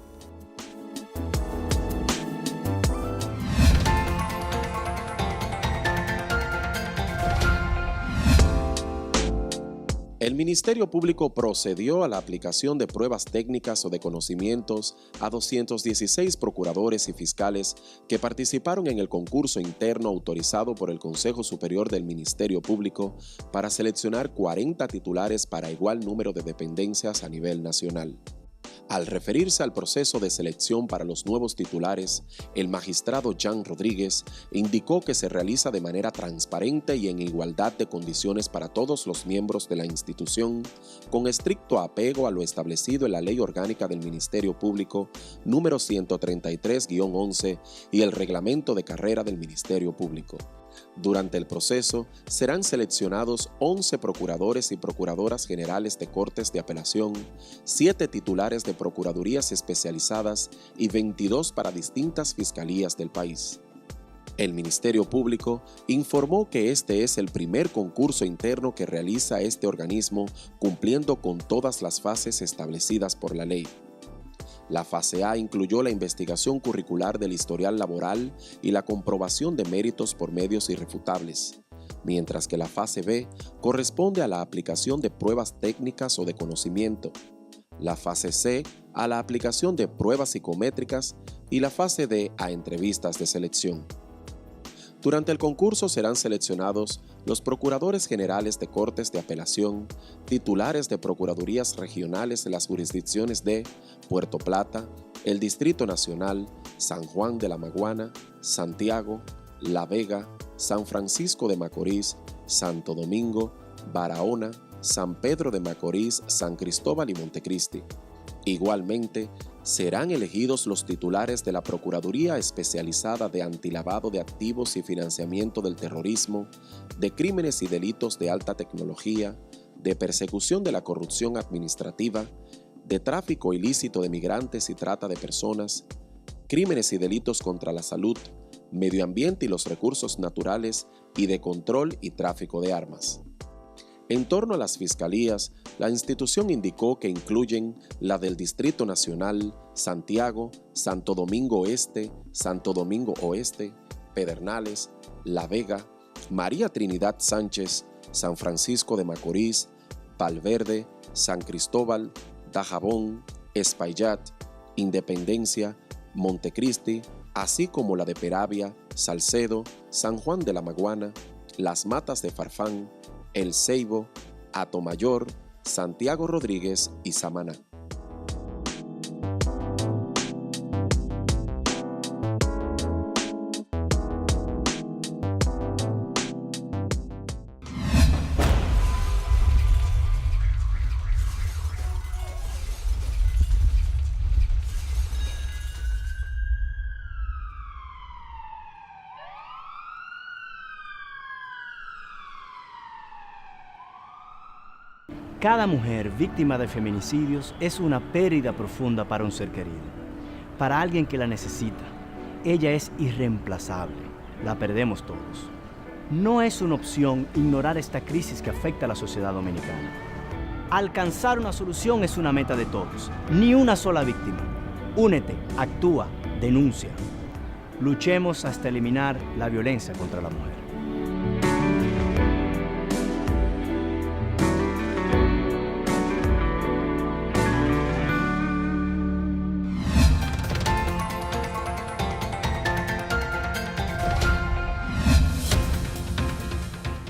El Ministerio Público procedió a la aplicación de pruebas técnicas o de conocimientos a 216 procuradores y fiscales que participaron en el concurso interno autorizado por el Consejo Superior del Ministerio Público para seleccionar 40 titulares para igual número de dependencias a nivel nacional. Al referirse al proceso de selección para los nuevos titulares, el magistrado Jan Rodríguez indicó que se realiza de manera transparente y en igualdad de condiciones para todos los miembros de la institución, con estricto apego a lo establecido en la Ley Orgánica del Ministerio Público número 133-11 y el Reglamento de Carrera del Ministerio Público. Durante el proceso serán seleccionados 11 procuradores y procuradoras generales de Cortes de Apelación, 7 titulares de procuradurías especializadas y 22 para distintas fiscalías del país. El Ministerio Público informó que este es el primer concurso interno que realiza este organismo cumpliendo con todas las fases establecidas por la ley. La fase A incluyó la investigación curricular del historial laboral y la comprobación de méritos por medios irrefutables, mientras que la fase B corresponde a la aplicación de pruebas técnicas o de conocimiento, la fase C a la aplicación de pruebas psicométricas y la fase D a entrevistas de selección. Durante el concurso serán seleccionados los procuradores generales de Cortes de Apelación, titulares de procuradurías regionales de las jurisdicciones de Puerto Plata, el Distrito Nacional, San Juan de la Maguana, Santiago, La Vega, San Francisco de Macorís, Santo Domingo, Barahona, San Pedro de Macorís, San Cristóbal y Montecristi. Igualmente, serán elegidos los titulares de la Procuraduría Especializada de Antilavado de Activos y Financiamiento del Terrorismo, de Crímenes y Delitos de Alta Tecnología, de Persecución de la Corrupción Administrativa, de Tráfico Ilícito de Migrantes y Trata de Personas, Crímenes y Delitos contra la Salud, Medio Ambiente y los Recursos Naturales y de Control y Tráfico de Armas. En torno a las fiscalías, la institución indicó que incluyen la del Distrito Nacional, Santiago, Santo Domingo Este, Santo Domingo Oeste, Pedernales, La Vega, María Trinidad Sánchez, San Francisco de Macorís, Valverde, San Cristóbal, Dajabón, Espaillat, Independencia, Montecristi, así como la de Peravia, Salcedo, San Juan de la Maguana, Las Matas de Farfán, El Ceibo, Atomayor, Santiago Rodríguez y Samaná. Cada mujer víctima de feminicidios es una pérdida profunda para un ser querido, para alguien que la necesita. Ella es irreemplazable, la perdemos todos. No es una opción ignorar esta crisis que afecta a la sociedad dominicana. Alcanzar una solución es una meta de todos, ni una sola víctima. Únete, actúa, denuncia. Luchemos hasta eliminar la violencia contra la mujer.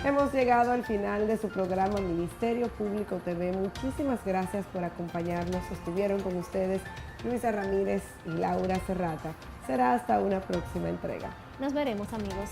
Hemos llegado al final de su programa Ministerio Público TV. Muchísimas gracias por acompañarnos. Estuvieron con ustedes Luisa Ramírez y Laura Serrata. Será hasta una próxima entrega. Nos veremos, amigos.